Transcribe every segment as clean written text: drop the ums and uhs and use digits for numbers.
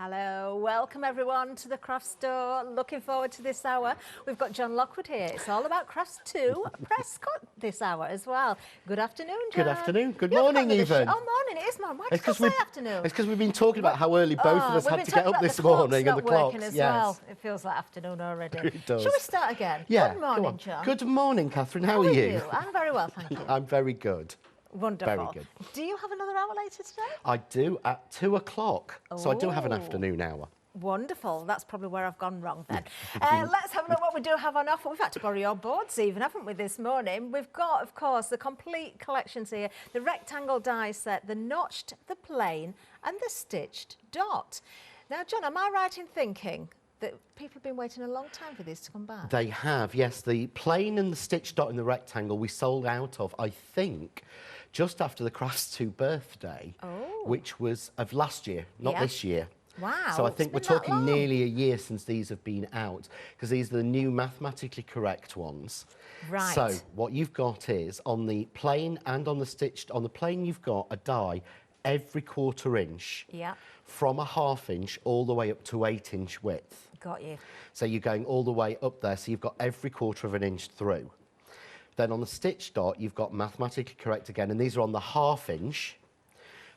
Hello, welcome everyone to the craft store. Looking forward to this hour. We've got John Lockwood here. It's all about crafts too. Presscut this hour as well. Good afternoon, John. Good afternoon. Good morning, even. Oh, morning. It is morning. Why did you say afternoon? It's because we've been talking about how early both of us had to get up this morning, and the clocks. As well. It feels like afternoon already. It does. Shall we start again? Yeah. Good morning, John. Good morning, Catherine. How are you? I'm very well, thank you. I'm very good. Wonderful. Very good. Do you have another hour later today? I do at 2 o'clock. So I do have an Oh. afternoon hour. Wonderful. That's probably where I've gone wrong then. Let's have a look what we do have on offer. We've had to borrow your boards even, haven't we, this morning? We've got, of course, the complete collections here. The rectangle die set, the notched, the plain and the stitched dot. Now, John, am I right in thinking that people have been waiting a long time for these to come back? They have, yes. The plain and the stitched dot in the rectangle we sold out of, I think, just after the Crafts 2 birthday, which was of last year, not this year. Wow. So I think we're talking nearly a year since these have been out, because these are the new mathematically correct ones. Right. So what you've got is on the plain and on the stitched, on the plain you've got a die every 1/4 inch from a 1/2 inch all the way up to 8-inch width. Got you. So you're going all the way up there, so you've got every 1/4 of an inch through. Then on the stitched dot, you've got mathematically correct again, and these are on the 1/2 inch,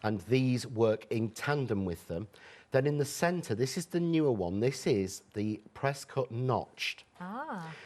and these work in tandem with them. Then in the centre, this is the newer one. This is the Presscut notched.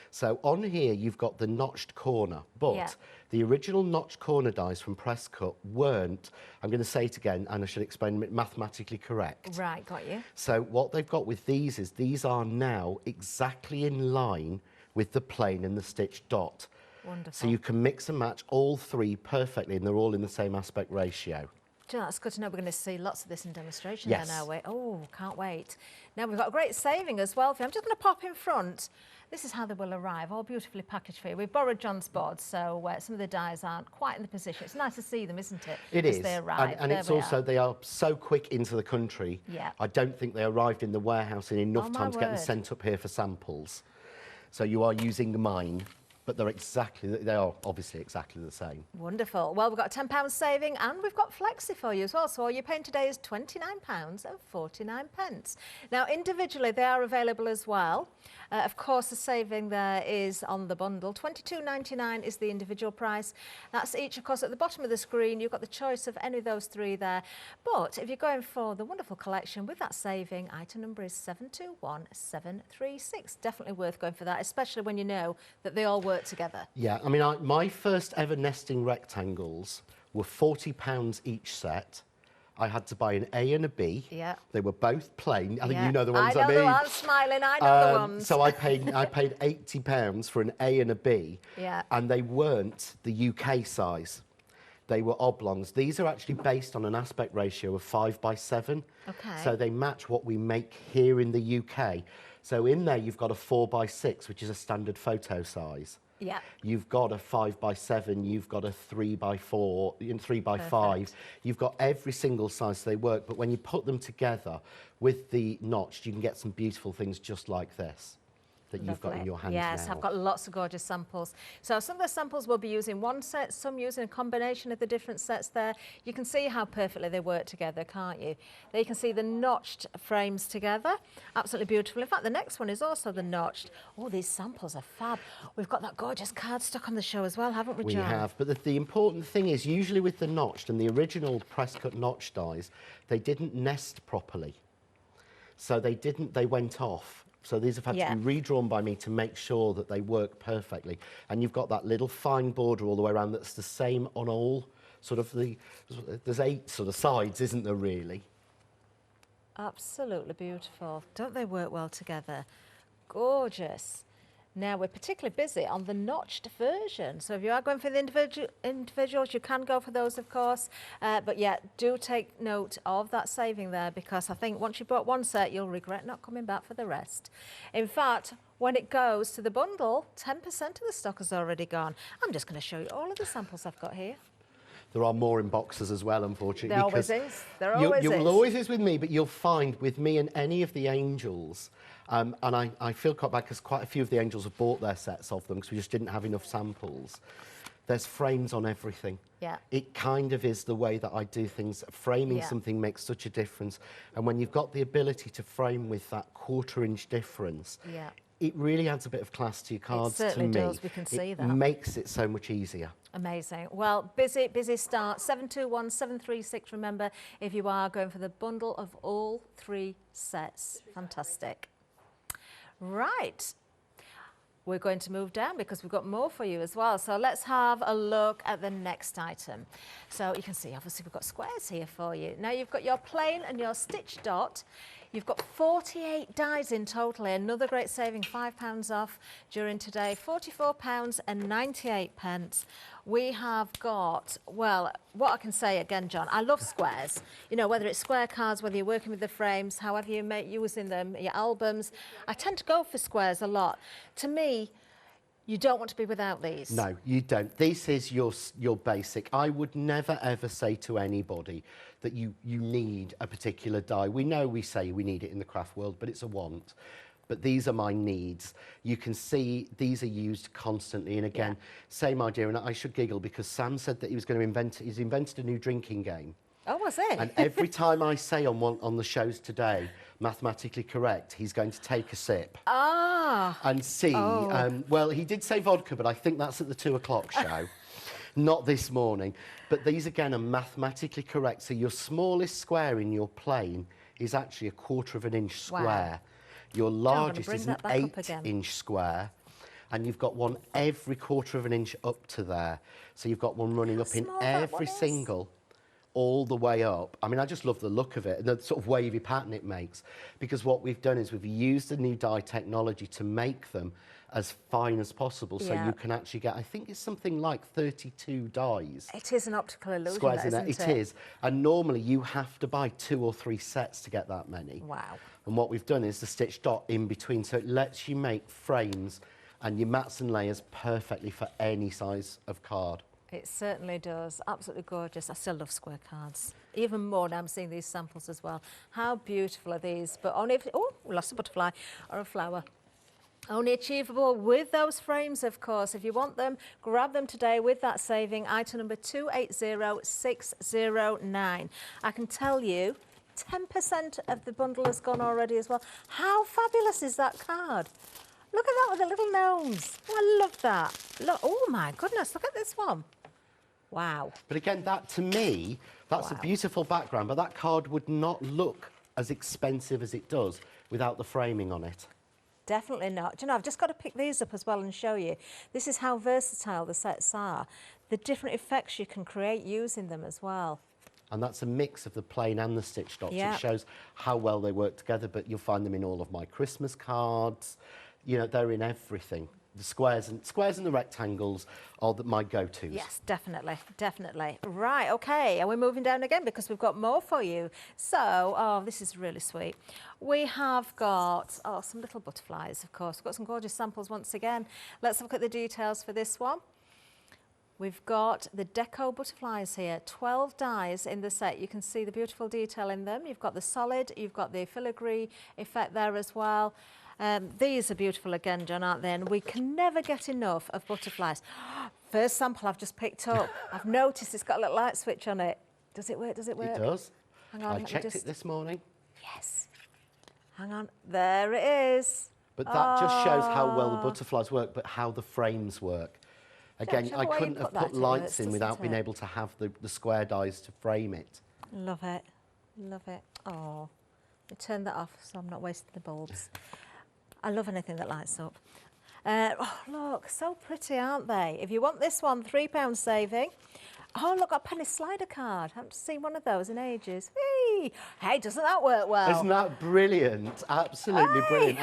So on here, you've got the notched corner, but the original notched corner dies from Presscut weren't, I'm going to say it again, and I should explain it, mathematically correct. Right, got you. So what they've got with these is these are now exactly in line with the plain and the stitched dot. Wonderful. So you can mix and match all three perfectly, and they're all in the same aspect ratio. John, that's good to know. We're going to see lots of this in demonstration Yes. then, are we? Oh, can't wait. Now, we've got a great saving as well. I'm just going to pop in front. This is how they will arrive, all beautifully packaged for you. We've borrowed John's boards, so some of the dies aren't quite in the position. It's nice to see them, isn't it? It as is. They arrive. And it's also, they are so quick into the country. Yeah. I don't think they arrived in the warehouse in enough my time to get them word. sent up here for samples. So you are using mine, but they are obviously exactly the same. Wonderful. Well, we've got a £10 saving and we've got Flexi for you as well. So all you're paying today is £29.49. Now, individually, they are available as well. Of course, the saving there is on the bundle. £22.99 is the individual price. That's each, of course, at the bottom of the screen. You've got the choice of any of those three there. But if you're going for the wonderful collection with that saving, item number is 721736. Definitely worth going for that, especially when you know that they all work together. Yeah, I mean, my first ever nesting rectangles were £40 each set. I had to buy an A and a B. Yeah. They were both plain. I think you know the ones I know mean. the ones, smiling. I know the ones. So I paid £80 for an A and a B. Yeah. And they weren't the UK size. They were oblongs. These are actually based on an aspect ratio of 5:7. Okay. So they match what we make here in the UK. So in there, you've got a 4:6, which is a standard photo size. Yeah. You've got a 5:7, you've got a 3:4, and 3:5. You've got every single size they work, but when you put them together with the notched, you can get some beautiful things just like this that you've got in your hands now. Yes, I've got lots of gorgeous samples. So some of the samples will be using one set, some using a combination of the different sets there. You can see how perfectly they work together, can't you? There you can see the notched frames together. Absolutely beautiful. In fact, the next one is also the notched. Oh, these samples are fab. We've got that gorgeous cardstock on the show as well, haven't we, John? We have, but the important thing is usually with the notched and the original Presscut notch dies, they didn't nest properly. So they went off. So these have had to be redrawn by me to make sure that they work perfectly. And you've got that little fine border all the way around that's the same on all sort of there's 8 sort of sides, isn't there really? Absolutely beautiful. Don't they work well together? Gorgeous. Now, we're particularly busy on the notched version. So if you are going for the individuals, you can go for those, of course. But yeah, do take note of that saving there, because I think once you've bought one set, you'll regret not coming back for the rest. In fact, when it goes to the bundle, 10% of the stock has already gone. I'm just going to show you all of the samples I've got here. There are more in boxes as well, unfortunately. There always is. There always is. You'll always is with me, but you'll find with me and any of the angels, and I feel quite bad because quite a few of the angels have bought their sets of them because we just didn't have enough samples. there's frames on everything. Yeah. It kind of is the way that I do things. Framing Yeah. something makes such a difference. And when you've got the ability to frame with that 1/4 inch difference, Yeah. it really adds a bit of class to your cards. certainly to me. does, we can see It that. makes it so much easier. Amazing. Well, busy start. 721-736, remember, if you are going for the bundle of all 3 sets. Fantastic. Right. We're going to move down because we've got more for you as well. So let's have a look at the next item. So you can see, obviously, we've got squares here for you. Now you've got your plain and your stitch dot. You've got 48 dies in total here. Another great saving, £5 off during today, £44.98. We have got, well, what I can say again, John, I love squares. You know, whether it's square cards, whether you're working with the frames, however you make using them, your albums. I tend to go for squares a lot. To me, you don't want to be without these. No, you don't. This is your basic. I would never, ever say to anybody that you need a particular die. We know we say we need it in the craft world, but it's a want. But these are my needs. You can see these are used constantly. And again, same idea. And I should giggle because Sam said that he was going to he's invented a new drinking game. Oh, was it? And every time I say on the shows today, mathematically correct, he's going to take a sip. Ah. And see, well, he did say vodka, but I think that's at the 2 o'clock show. Not this morning. But these, again, are mathematically correct. So your smallest square in your plane is actually a 1/4 inch square. Wow. Your largest is an that back up again. 8-inch square. And you've got one every 1/4 inch up to there. So you've got one running up in small that every one is. single, all the way up. I mean, I just love the look of it and the sort of wavy pattern it makes, because what we've done is we've used the new die technology to make them as fine as possible, so you can actually get, I think it's something like 32 dies. It is an optical illusion, Squares in isn't there. It is. And normally you have to buy 2 or 3 sets to get that many. Wow. And what we've done is the stitch dot in between, so it lets you make frames and your mats and layers perfectly for any size of card. It certainly does. Absolutely gorgeous. I still love square cards. Even more now I'm seeing these samples as well. How beautiful are these? But only if, oh, we lost a butterfly or a flower. Only achievable with those frames, of course. If you want them, grab them today with that saving. Item number 280609. I can tell you 10% of the bundle has gone already as well. How fabulous is that card? Look at that with the little gnomes. Oh, I love that. Look, oh my goodness, look at this one. Wow. But again, that to me, that's a beautiful background, but that card would not look as expensive as it does without the framing on it. Definitely not. Do you know, I've just got to pick these up as well and show you. This is how versatile the sets are. The different effects you can create using them as well. And that's a mix of the plain and the stitch dots. Yeah. It shows how well they work together, but you'll find them in all of my Christmas cards. You know, they're in everything. The squares and the rectangles are my go-tos. Yes, definitely, definitely. Right, okay, and we're moving down again because we've got more for you. So, oh, this is really sweet. We have got, oh, some little butterflies, of course. We've got some gorgeous samples once again. Let's look at the details for this one. We've got the deco butterflies here, 12 dies in the set. You can see the beautiful detail in them. You've got the solid, you've got the filigree effect there as well. These are beautiful again, John, aren't they? And we can never get enough of butterflies. First sample I've just picked up. I've noticed it's got a little light switch on it. Does it work? Does it work? It does. Hang on, I checked it this morning. Yes. Hang on. There it is. But that just shows how well the butterflies work, but how the frames work. Again, I couldn't have put lights in without being able to have the square dies to frame it. Love it. Love it. Oh, let me turn that off so I'm not wasting the bulbs. I love anything that lights up. Oh, look, so pretty, aren't they? If you want this one, £3 saving. Oh, look, a penny slider card. I haven't seen one of those in ages. Whee! Hey, doesn't that work well? Isn't that brilliant? Absolutely brilliant.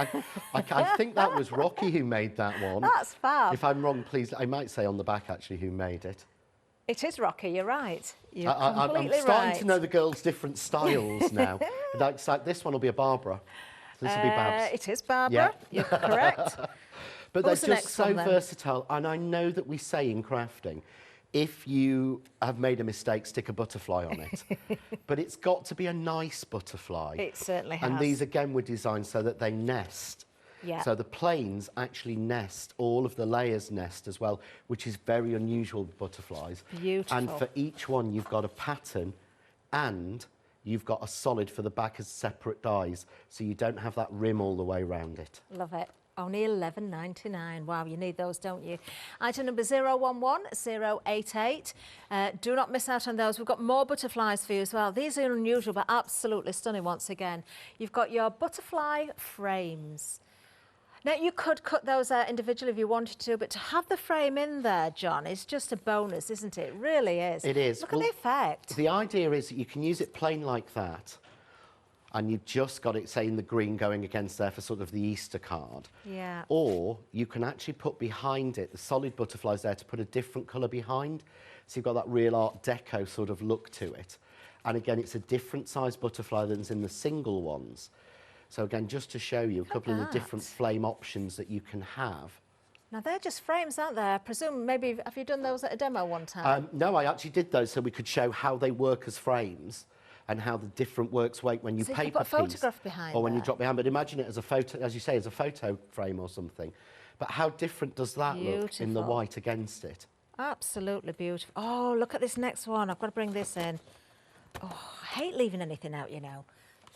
I think that was Rocky who made that one. That's fab. If I'm wrong, please, I might say on the back actually who made it. It is Rocky, you're right. You're I'm completely starting to know the girls' different styles now. Like this one will be a Barbara. This will be Babs. It is Barbara. Yeah. You're correct. But What's the they're next just so one, then? versatile. And I know that we say in crafting, if you have made a mistake, stick a butterfly on it. But it's got to be a nice butterfly. It certainly has. And these, again, were designed so that they nest Yeah. So the planes actually nest, all of the layers nest as well, which is very unusual with butterflies. Beautiful. And for each one, you've got a pattern and you've got a solid for the back as separate dies, so you don't have that rim all the way around it. Love it. Only $11.99. Wow, you need those, don't you? Item number 011088. Do not miss out on those. We've got more butterflies for you as well. These are unusual, but absolutely stunning once again. You've got your butterfly frames. Now, you could cut those out individually if you wanted to, but to have the frame in there, John, is just a bonus, isn't it? It really is. It is. Look at the effect. The idea is that you can use it plain like that, and you've just got it, say, in the green going against there for sort of the Easter card. Yeah. Or you can actually put behind it the solid butterflies there to put a different colour behind. So you've got that real Art Deco sort of look to it. And again, it's a different size butterfly than's in the single ones. So again, just to show you a couple of the different flame options that you can have. Now, they're just frames, aren't they? I presume maybe, have you done those at a demo one time? No, I actually did those so we could show how they work as frames and how the different works when you So you paper could put a photograph behind or when you there. drop behind. But imagine it as a photo, as you say, as a photo frame or something. But how different does that look in the Beautiful. white against it? Absolutely beautiful. Oh, look at this next one. I've got to bring this in. Oh, I hate leaving anything out, you know.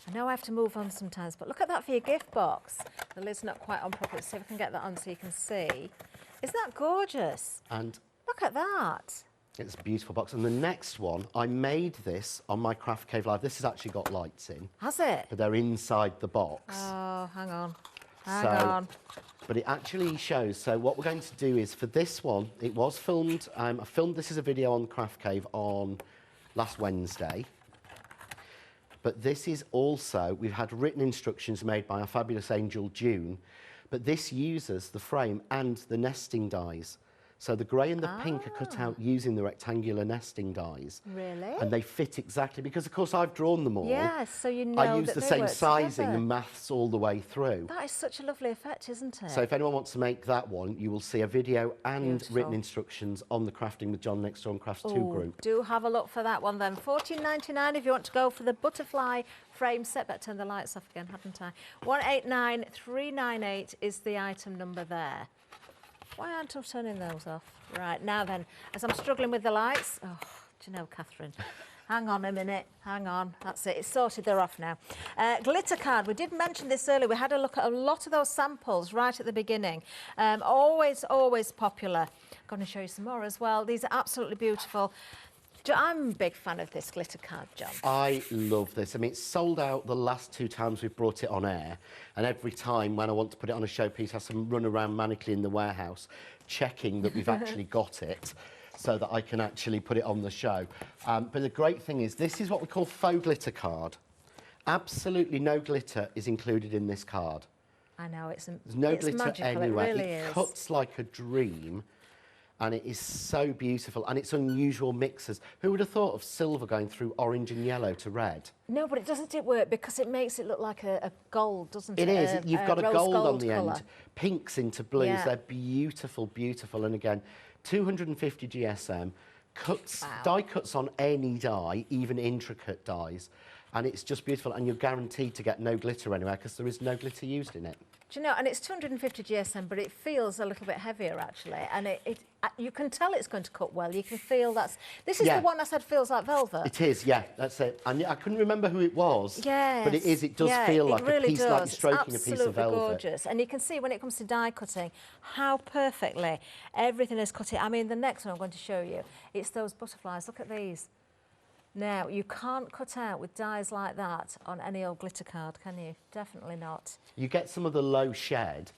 I know I have to move on sometimes, but look at that for your gift box. The lid's not quite on properly, so if I can get that on so you can see. Isn't that gorgeous? And Look at that. it's a beautiful box. And the next one, I made this on my Craft Cave Live. This has actually got lights in, Has it? but they're inside the box. Oh, hang on. Hang So- on. But it actually shows. So what we're going to do is for this one, it was filmed. I filmed this as a video on Craft Cave on last Wednesday. But this is also, we've had written instructions made by our fabulous angel June, but this uses the frame and the nesting dies. So the grey and the pink are cut out using the rectangular nesting dies. Really? And they fit exactly, because of course I've drawn them all. Yes, so you know I use that the they same work sizing together. and maths all the way through. That is such a lovely effect, isn't it? So if anyone wants to make that one, you will see a video and Beautiful. written instructions on the Crafting with John next door on Crafts 2 Ooh, group. do have a look for that one then. $14.99 if you want to go for the butterfly frame set. Better turn the lights off again, haven't I? 189398 is the item number there. Why aren't I turning those off? Right, now then, as I'm struggling with the lights, oh, do you know, Catherine, hang on a minute, hang on, that's it, it's sorted, they're off now. Glitter card, we did mention this earlier, we had a look at a lot of those samples right at the beginning. Always popular. I'm going to show you some more as well. These are absolutely beautiful. I'm a big fan of this glitter card, John. I love this. I mean, it's sold out the last 2 times we've brought it on air. And every time when I want to put it on a showpiece, I have to run around manically in the warehouse, checking that we've actually got it so that I can actually put it on the show. But the great thing is, this is what we call faux glitter card. Absolutely no glitter is included in this card. I know, it's There's no glitter magical, anywhere. it really It is. cuts like a dream. And it is so beautiful, and it's unusual mixes. Who would have thought of silver going through orange and yellow to red? No, but doesn't it work because it makes it look like a gold, doesn't it? It is. You've got a rose gold on the colour. end, pinks into blues. Yeah. They're beautiful, beautiful. And again, 250 GSM, cuts, Wow. die cuts on any die, even intricate dies. And it's just beautiful, and you're guaranteed to get no glitter anywhere because there is no glitter used in it. Do you know, and it's 250 GSM, but it feels a little bit heavier actually, and you can tell it's going to cut well. You can feel this is Yeah. the one I said feels like velvet. It is, yeah, that's it. And I couldn't remember who it was, Yes. but it is. It does yeah, feel it like really a piece, does. like you're stroking a It's piece of velvet. absolutely gorgeous, and you can see when it comes to die cutting how perfectly everything is cut. I mean, the next one I'm going to show you, it's those butterflies. Look at these. Now, you can't cut out with dies like that on any old glitter card, can you? Definitely not. You get some of the low shed,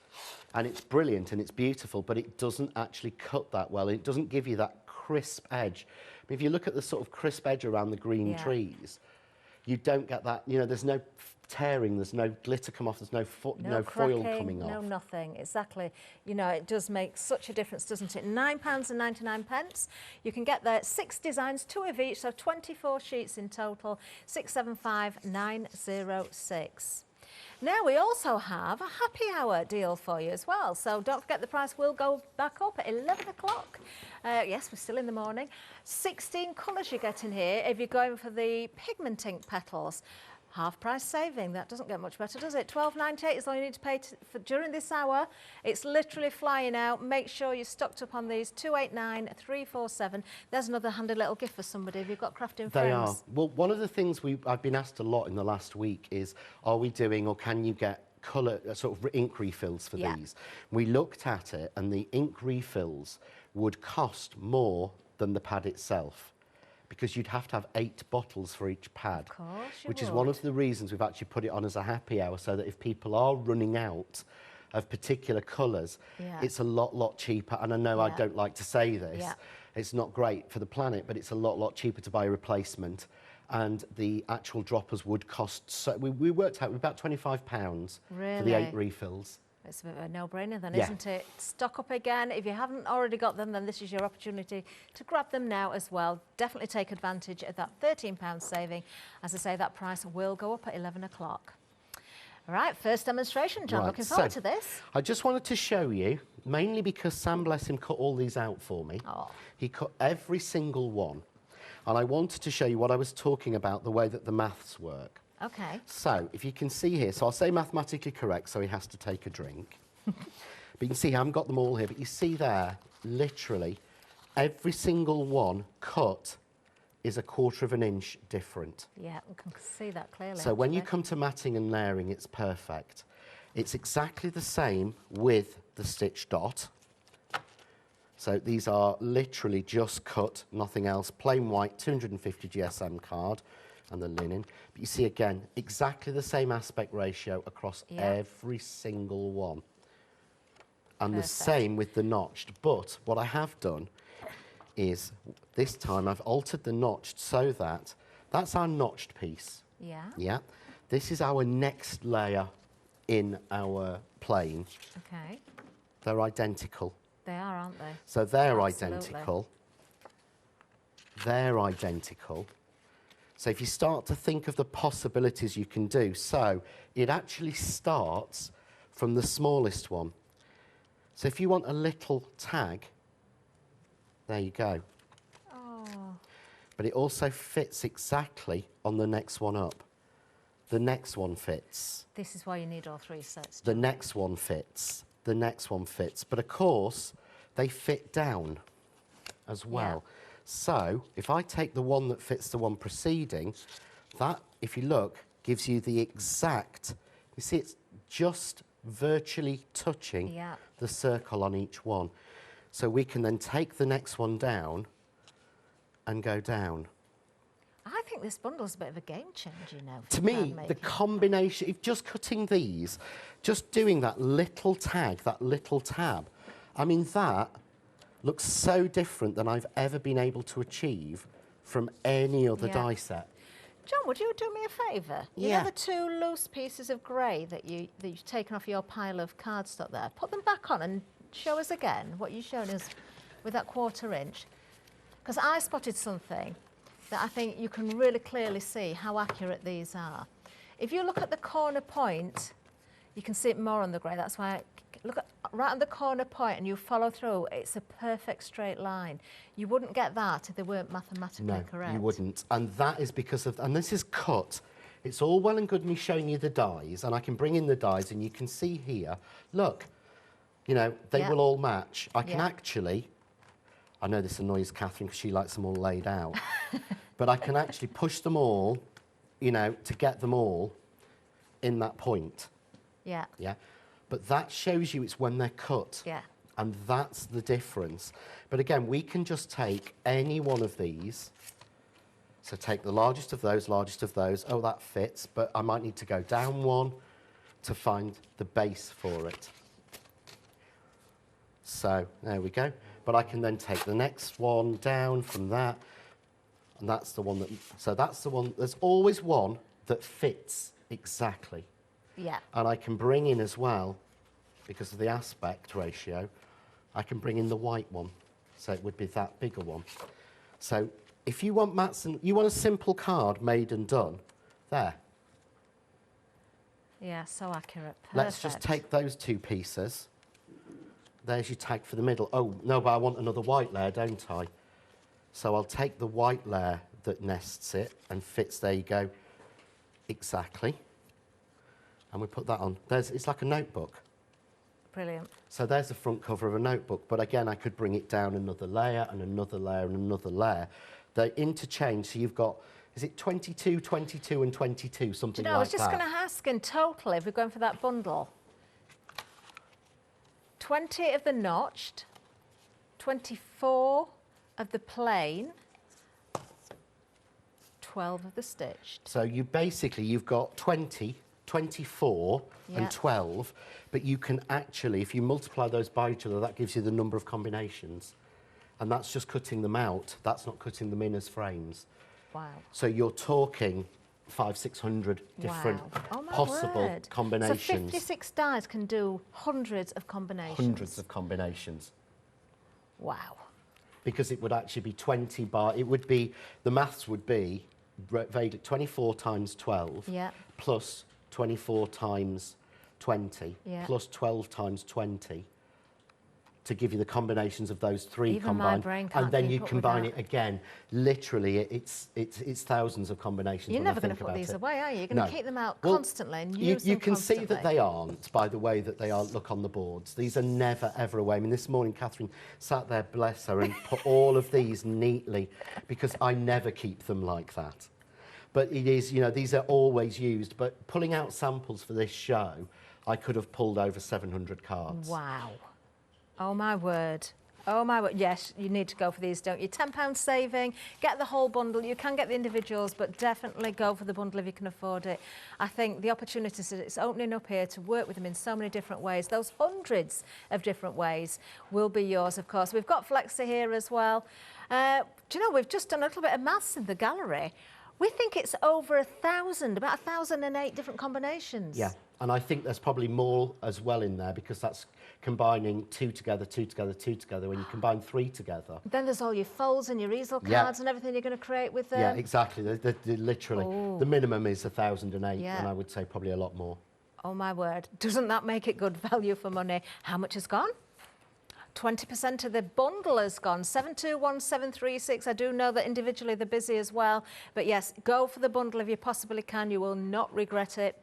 and it's brilliant and it's beautiful, but it doesn't actually cut that well. It doesn't give you that crisp edge. I mean, if you look at the sort of crisp edge around the green Yeah. trees, you don't get that. You know, there's no tearing, there's no glitter come off, there's no foil cracking, coming no off. nothing. Exactly. You know, it does make such a difference, doesn't it? £9.99. You can get there 6 designs, 2 of each, so 24 sheets in total. 675906. Now, we also have a happy hour deal for you as well. So don't forget the price will go back up at 11 o'clock. Yes, we're still in the morning. 16 colours you get in here if you're going for the pigment ink petals. half price saving. That doesn't get much better, does it? £12.98 is all you need to pay for during this hour. It's literally flying out. Make sure you're stocked up on these. 289-347. There's another handy little gift for somebody if you've got crafting friends. They are. Well, one of the things I've been asked a lot in the last week is, are we doing, or can you get colour, sort of ink refills for these? We looked at it, and the ink refills would cost more than the pad itself, because you'd have to have 8 bottles for each pad. Of course you which would. is one of the reasons we've actually put it on as a happy hour, so that if people are running out of particular colours, it's a lot cheaper. And I know I don't like to say this, it's not great for the planet, but it's a lot cheaper to buy a replacement. And the actual droppers would cost, so we worked out about £25 for the 8 refills. It's a bit of a no-brainer then, isn't it? Stock up again. If you haven't already got them, then this is your opportunity to grab them now as well. Definitely take advantage of that £13 saving. As I say, that price will go up at 11 o'clock. All right, first demonstration, John. Looking forward to this. I just wanted to show you, mainly because Sam, bless him, cut all these out for me. Oh. He cut every single one. And I wanted to show you what I was talking about, the way that the maths work. Okay. So, if you can see here, so I'll say mathematically correct, so he has to take a drink. But you can see, I haven't got them all here, but you see there, literally, every single one cut is a 1/4 of an inch different. Yeah, we can see that clearly. So when you come to matting and layering, it's perfect. It's exactly the same with the stitch dot. So these are literally just cut, nothing else, plain white, 250 GSM card, and the linen. But you see again, exactly the same aspect ratio across every single one. And the same with the notched. But what I have done is, this time I've altered the notched so that, that's our notched piece. Yeah. Yeah. This is our next layer in our plain. Okay. They're identical. They are, aren't they? So they're Absolutely. identical. They're identical. So if you start to think of the possibilities you can do, so it actually starts from the smallest one. So if you want a little tag, there you go. Oh. But it also fits exactly on the next one up. The next one fits. This is why you need all 3 sets. The next one fits. The next one fits. But of course, they fit down as well. Yeah. So if I take the one that fits the one preceding, that, if you look, gives you the exact, you see it's just virtually touching the circle on each one. So we can then take the next one down and go down. I think this bundle's a bit of a game changer, you know. To me, the combination, if just cutting these, just doing that little tag, that little tab, I mean, that looks so different than I've ever been able to achieve from any other die set. John, would you do me a favour? You know the 2 loose pieces of grey that you've taken off your pile of cardstock there? Put them back on and show us again what you've shown us with that 1/4 inch. Because I spotted something that I think you can really clearly see how accurate these are. If you look at the corner point, you can see it more on the grey. That's why look at right on the corner point and you follow through, it's a perfect straight line. You wouldn't get that if they weren't mathematically correct. No, you wouldn't. And that is because of, and this is cut. It's all well and good me showing you the dies, and I can bring in the dies and you can see here, look, you know, they will all match. I can actually, I know this annoys Catherine because she likes them all laid out, but I can actually push them all, you know, to get them all in that point. Yeah. Yeah. But that shows you it's when they're cut. Yeah. And that's the difference. But again, we can just take any one of these. So take the largest of those, Oh, that fits, but I might need to go down one to find the base for it. So there we go. But I can then take the next one down from that. And that's the one that, so that's the one, there's always one that fits exactly. Yeah. And I can bring in as well, because of the aspect ratio, I can bring in the white one. So it would be that bigger one. So if you want Matson, you want a simple card made and done, there. Yeah, so accurate. Perfect. Let's just take those 2 pieces. There's your tag for the middle. Oh, no, but I want another white layer, don't I? So I'll take the white layer that nests it and fits, there you go. exactly. And we put that on. It's like a notebook. Brilliant. So there's the front cover of a notebook. But again, I could bring it down another layer and another layer and another layer. They interchange, so you've got, is it 22, 22 and 22, something Do you know, like I was just that? going to ask, in total, if we're going for that bundle, 20 of the notched, 24 of the plain, 12 of the stitched. So you've got 20, 24 Yeah. and 12, but you can actually, if you multiply those by each other, that gives you the number of combinations. And that's just cutting them out. That's not cutting them in as frames. Wow. So you're talking 500, 600 different Wow. Oh, my possible word. combinations. So 56 dies can do hundreds of combinations. Hundreds of combinations. Wow. Because it would actually be 20 bar, it would be, the maths would be vaguely 24 times 12 Yeah. plus 24 times 20 Yeah. plus 12 times 20 to give you the combinations of those three Even my combined. brain can't And then keep you up with combine that. it again. Literally, it's thousands of combinations. You're when I never going to think put about these it. away, are you? You're going No. to keep them out Well, constantly and you use them can see that constantly. they aren't by the way that they are look on the boards. These are never ever away. I mean, this morning Catherine sat there, bless her, and put all of these neatly because I never keep them like that. But it is, you know, these are always used. But pulling out samples for this show, I could have pulled over 700 cards. Wow. Oh, my word. Oh, my word. Yes, you need to go for these, don't you? £10 saving, get the whole bundle. You can get the individuals, but definitely go for the bundle if you can afford it. I think the opportunities that it's opening up here to work with them in so many different ways, those hundreds of different ways, will be yours, of course. We've got Flexi here as well. Do you know, we've just done a little bit of maths in the gallery. We think it's over 1,000, about 1,008 different combinations. Yeah, and I think there's probably more as well in there because that's combining two together, two together, two together. When you combine three together. Then there's all your folds and your easel Yeah. cards and everything you're going to create with them. Yeah, exactly. They're literally, Oh. the minimum is 1,008, Yeah. and I would say probably a lot more. Oh, my word. Doesn't that make it good value for money? How much has gone? 20% of the bundle has gone, 721736. I do know that individually they're busy as well. But yes, go for the bundle if you possibly can. You will not regret it.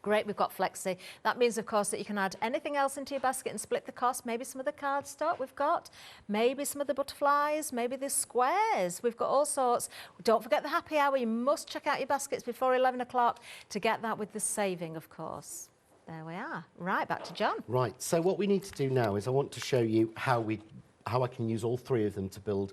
Great, we've got Flexi. That means, of course, that you can add anything else into your basket and split the cost. Maybe some of the cardstock we've got, maybe some of the butterflies, maybe the squares. We've got all sorts. Don't forget the happy hour. You must check out your baskets before 11 o'clock to get that with the saving, of course. There we are. Right, back to John. Right, so what we need to do now is I want to show you how I can use all three of them to build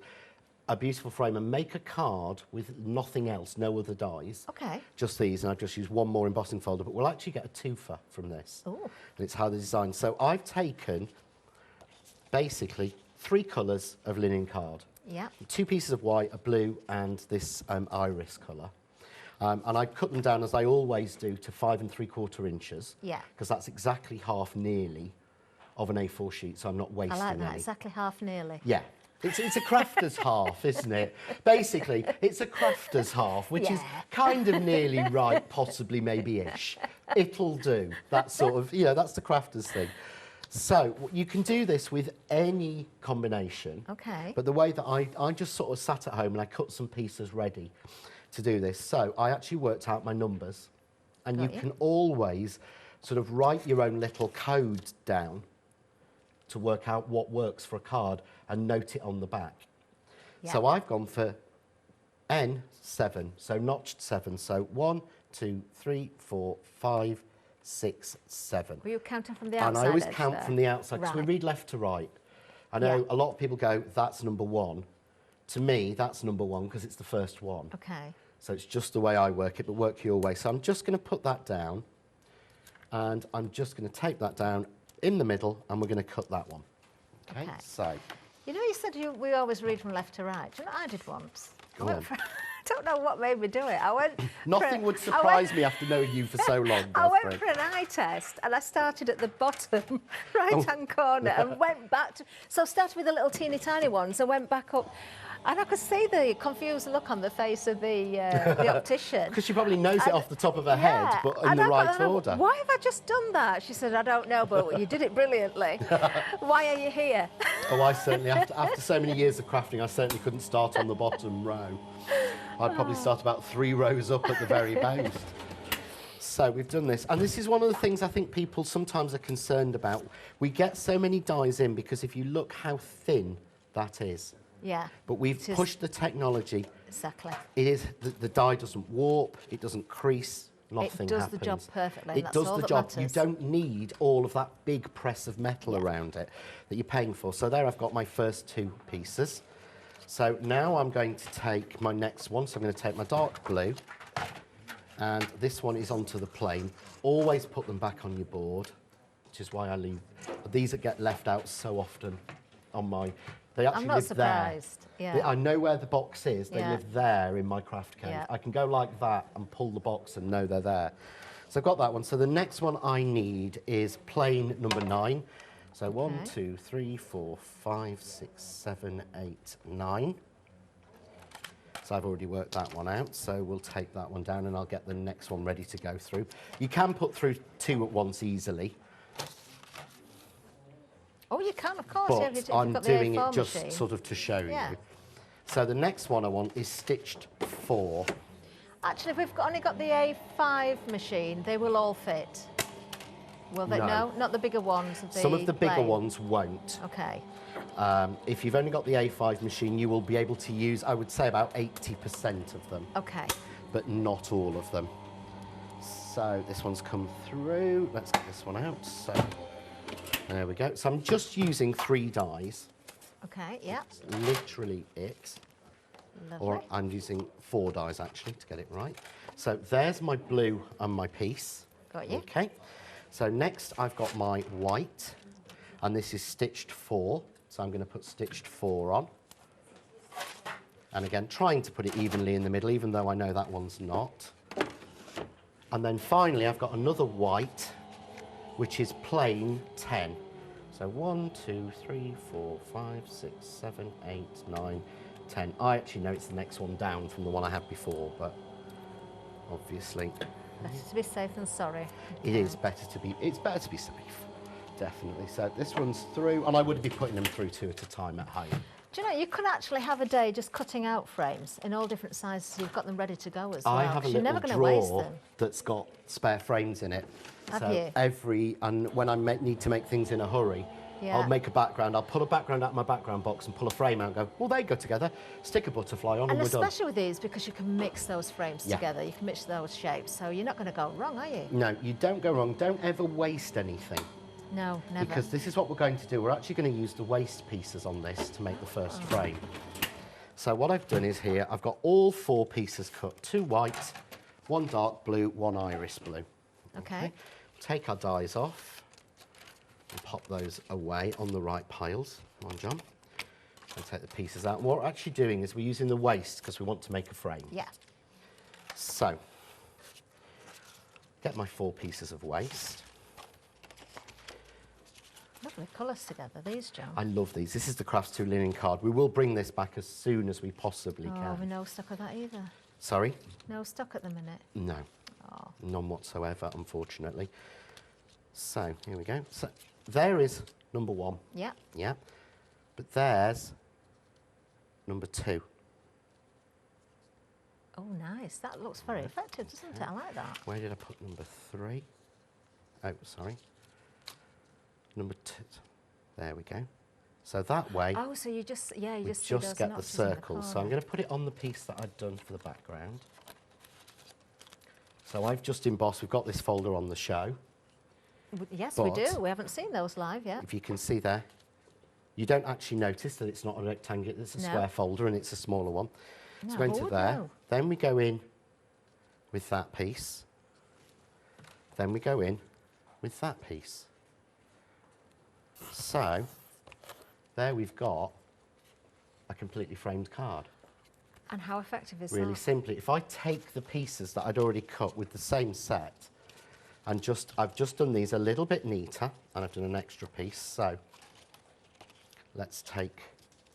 a beautiful frame and make a card with nothing else, no other dies. Okay. Just these, and I've just used one more embossing folder, but we'll actually get a twofer from this. Ooh. And it's how they're designed. So I've taken basically 3 colours of linen card. Yeah. 2 pieces of white, a blue, and this iris colour. And I cut them down, as I always do, to 5 3/4 inches. Yeah. Because that's exactly half nearly of an A4 sheet, so I'm not wasting I like that. any. Exactly half nearly. Yeah. It's a crafter's half, isn't it? Basically, it's a crafter's half, which is Yeah. kind of nearly right, possibly maybe-ish. It'll do. That sort of, you know, that's the crafter's thing. So you can do this with any combination. Okay. But the way that I just sort of sat at home and I cut some pieces ready to do this. So I actually worked out my numbers. And you Got you. can always sort of write your own little code down to work out what works for a card and note it on the back. Yeah. So I've gone for N7, so notched 7. So 1, 2, 3, 4, 5, 6, 7. Were you counting from the outside? And I always edge count there? from the outside because we Right. read left to right. I know Yeah. a lot of people go, that's number 1. To me, that's number 1 because it's the first one. Okay. So it's just the way I work it, but work your way. So I'm just going to put that down, and I'm just going to take that down in the middle, and we're going to cut that one. Okay, Okay. so You know, you said we always read from left to right. Do you know what I did once? Go I went on. for, I don't know what made me do it. I went. nothing would surprise me after knowing you for so long, I went Catherine. for an eye test and I started at the bottom right-hand corner and went back to... So I started with the little teeny tiny ones and went back up And I could see the confused look on the face of the optician. Because she probably knows it off the top of her head, but in and the I right got- and I- order. Why have I just done that? She said, I don't know, but you did it brilliantly. Why are you here? Oh, I certainly, after so many years of crafting, I certainly couldn't start on the bottom row. I'd probably start about 3 rows up at the very most. So we've done this, and this is one of the things I think people sometimes are concerned about. We get so many dies in because if you look how thin that is. Yeah. But we've pushed the technology. Exactly. It is, the die doesn't warp, it doesn't crease, nothing It does happens. the job perfectly. It That's does all the that job. matters. You don't need all of that big press of metal around it that you're paying for. So there I've got my first 2 pieces. So now I'm going to take my next one. So I'm going to take my dark blue, and this one is onto the plane. Always put them back on your board, which is why I leave. These that get left out so often on my... They actually I'm not live surprised. there. Yeah. I know where the box is. They Yeah. live there in my craft cave. Yeah. I can go like that and pull the box and know they're there. So I've got that one. So the next one I need is plane number 9. So 1, 2, 3, 4, 5, 6, 7, 8, 9. So I've already worked that one out. So we'll take that one down and I'll get the next one ready to go through. You can put through 2 at once easily. Oh, you can, of course. But if I'm you've got doing the A4 it just machine. sort of to show Yeah. you. So the next one I want is stitched 4. Actually, if we've only got the A5 machine, they will all fit. Will they? No. No, not the bigger ones. Some of the bigger plain. ones won't. Okay. If you've only got the A5 machine, you will be able to use, I would say, about 80% of them, Okay. but not all of them. So this one's come through. Let's get this one out. So there we go. So I'm just using 3 dies. Okay. Yeah. That's literally it. Lovely. Or I'm using 4 dies actually to get it right. So there's my blue and my piece. Got you. Okay. So next I've got my white, and this is stitched 4. So I'm going to put stitched 4 on. And again, trying to put it evenly in the middle, even though I know that one's not. And then finally I've got another white, which is plain 10. So 1, 2, 3, 4, 5, 6, 7, 8, 9, 10. I actually know it's the next one down from the one I had before, but obviously Better to be safe than sorry. it is better to be, it's better to be safe, definitely. So this one's through, and I would be putting them through 2 at a time at home. Do you know, you could actually have a day just cutting out frames in all different sizes so you've got them ready to go as well. I have a 'cause you're never little going to waste drawer them. that's got spare frames in it. Have So you? and when I need to make things in a hurry, Yeah. I'll make a background, I'll pull a background out of my background box and pull a frame out and go, well, they go together, stick a butterfly on and And we're done. especially with these, because you can mix those frames Yeah. together, you can mix those shapes, so you're not going to go wrong, are you? No, you don't go wrong. Don't ever waste anything. No, never. Because this is what we're going to do. We're actually going to use the waste pieces on this to make the first frame. So what I've done is here, I've got all 4 pieces cut. 2 white, 1 dark blue, 1 iris blue. Okay. Take our dies off and pop those away on the right piles. Come on, John. And take the pieces out. And what we're actually doing is we're using the waste because we want to make a frame. Yeah. So, get my 4 pieces of waste. Lovely colours together, these, John. I love these. This is the Crafts 2 linen card. We will bring this back as soon as we possibly Oh, can. we're no stock of that either. Sorry? No stock at the minute. No. Oh. None whatsoever, unfortunately. So, here we go. So, there is number 1. Yeah. Yeah. But there's number 2. Oh, nice. That looks very effective, doesn't it? I like that. Where did I put number 3? Oh, sorry. Number 2. There we go. So that way, Oh, so you just, yeah, you we just see those just get the notches in circles. So I'm corner. going to put it on the piece that I'd done for the background. So I've just embossed, we've got this folder on the show. Yes, we do. but- We haven't seen those live yet. If you can see there, you don't actually notice that it's not a rectangle, it's a No. square folder and it's a smaller one. No, So go into oh, there, no. then we go in with that piece, then we go in with that piece. So, there we've got a completely framed card. And how effective is Really that? simply, if I take the pieces that I'd already cut with the same set, and I've just done these a little bit neater, and I've done an extra piece, so let's take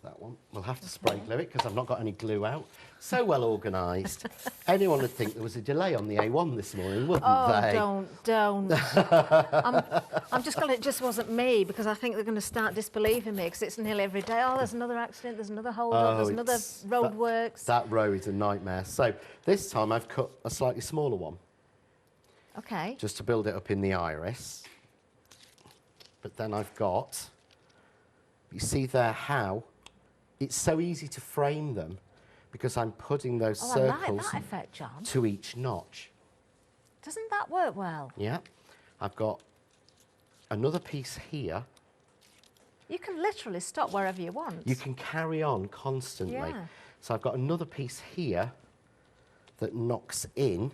That one. We'll have to spray glue it because I've not got any glue out. So well organised. Anyone would think there was a delay on the A1 this morning, wouldn't they? Don't. I'm just glad it just wasn't me, because I think they're going to start disbelieving me, because it's nearly every day. Oh, there's another accident, there's another hold-up, there's another roadworks. That row is a nightmare. So this time I've cut a slightly smaller one. Okay. Just to build it up in the iris. But then I've got, you see there how it's so easy to frame them, because I'm putting those circles I like that effect, John. to each notch. Doesn't that work well? Yeah. I've got another piece here. You can literally stop wherever you want. You can carry on constantly. Yeah. So I've got another piece here that knocks in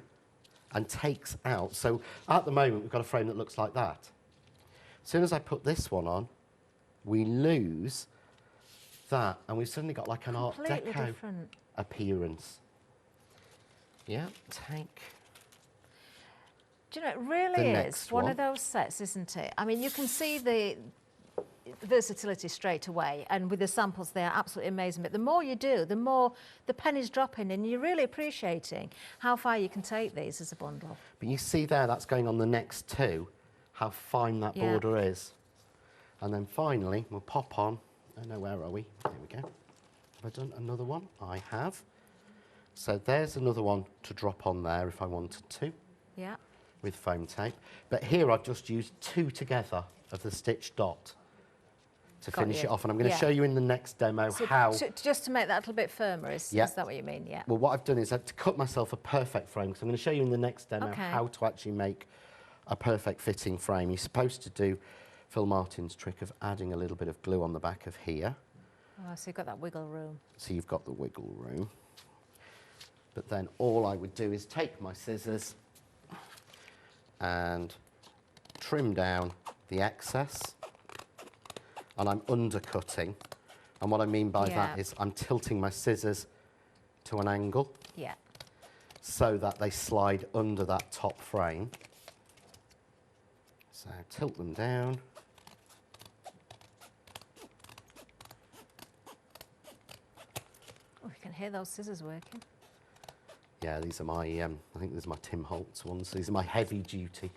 and takes out. So at the moment, we've got a frame that looks like that. As soon as I put this one on, we lose that, and we've suddenly got like an Art Completely Deco different. appearance. Yeah, take. Do you know, it really is one of those sets, isn't it? I mean, you can see the versatility straight away, and with the samples, they are absolutely amazing. But the more you do, the more the pennies drop in, and you're really appreciating how far you can take these as a bundle. But you see there, that's going on the next two, how fine that border is. And then finally, we'll pop on. Oh no, where are we? There we go. Have I done another one? I have. So there's another one to drop on there if I wanted to. Yeah. With foam tape. But here I've just used two together of the stitch dot to finish it off. And I'm going to show you in the next demo how... Just to make that a little bit firmer, is that what you mean? Yeah. Well, what I've done is I've to cut myself a perfect frame, because I'm going to show you in the next demo how to actually make a perfect fitting frame. You're supposed to do Phil Martin's trick of adding a little bit of glue on the back of here. Oh, so you've got that wiggle room. So you've got the wiggle room. But then all I would do is take my scissors and trim down the excess. And I'm undercutting. And what I mean by that is I'm tilting my scissors to an angle. Yeah. So that they slide under that top frame. So tilt them down. Oh, you can hear those scissors working. Yeah, these are my, I think these are my Tim Holtz ones. These are my heavy duty.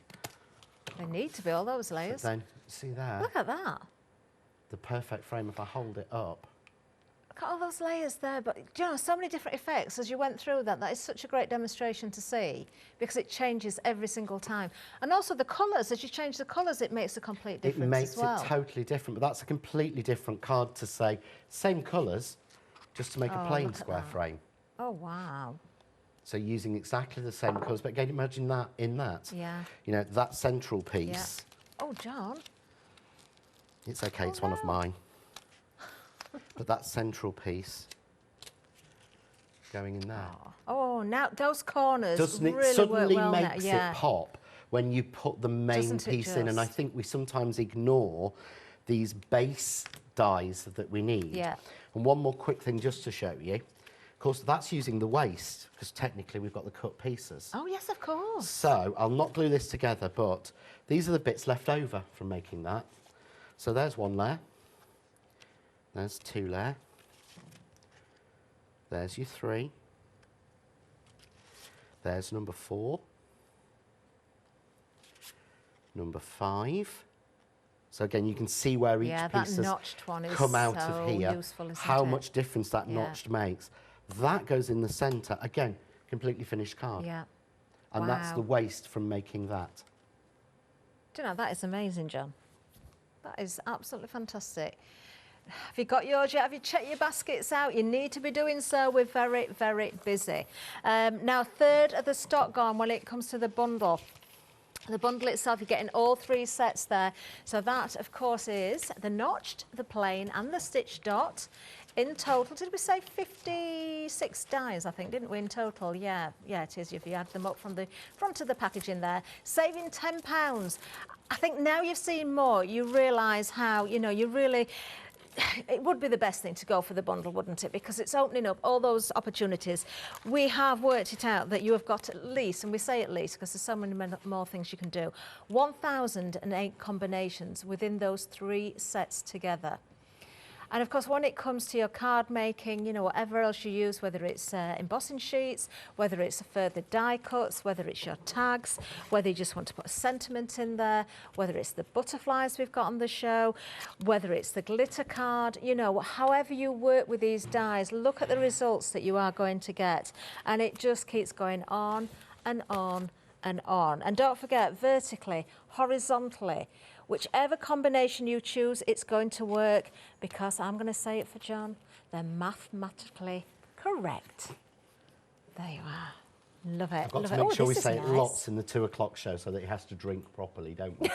They need to be, all those layers. But then, see there? Look at that. The perfect frame if I hold it up. Look at all those layers there, but do you know, so many different effects as you went through that. That is such a great demonstration to see, because it changes every single time. And also the colours, as you change the colours, it makes a complete difference as well. It makes it totally different, but that's a completely different card to say, same colours, just to make a plain square frame. Oh, wow. So using exactly the same colours, but again, imagine that in that. Yeah. You know, that central piece. Yeah. Oh, John. It's okay, it's one of mine. But that central piece going in there. Oh, now those corners Doesn't really it suddenly work well makes now. it pop when you put the main piece in? And I think we sometimes ignore these base dies that we need. Yeah. And one more quick thing just to show you. Of course, that's using the waste, because technically we've got the cut pieces. Oh, yes, of course. So I'll not glue this together, but these are the bits left over from making that. So there's one layer. There's two layer. There's your three. There's number 4. Number 5. So again, you can see where each piece has come out of here, useful, how much difference that notched makes. That goes in the centre. Again, completely finished card. Yeah. And that's the waste from making that. Do you know, that is amazing, John. That is absolutely fantastic. Have you got yours yet? Have you checked your baskets out? You need to be doing so. We're very, very busy. Now, third of the stock gone when it comes to the bundle. The bundle itself, you're getting all 3 sets there. So that, of course, is the notched, the plain and the stitch dot. In total, did we say 56 dies, I think, didn't we, in total? Yeah, it is, if you add them up from the front of the packaging there. Saving £10. I think now you've seen more, you realise how, you know, you really... It would be the best thing to go for the bundle, wouldn't it? Because it's opening up all those opportunities. We have worked it out that you have got at least, and we say at least because there's so many more things you can do, 1,008 combinations within those 3 sets together. And of course, when it comes to your card making, you know, whatever else you use, whether it's embossing sheets, whether it's further die cuts, whether it's your tags, whether you just want to put a sentiment in there, whether it's the butterflies we've got on the show, whether it's the glitter card, you know, however you work with these dies, look at the results that you are going to get. And it just keeps going on and on and on. And don't forget, vertically, horizontally, whichever combination you choose, it's going to work, because I'm going to say it for John, they're mathematically correct. There you are. Love it. I've got love to it. make Oh, sure we this is say it nice. lots in the 2 o'clock show so that he has to drink properly, don't we?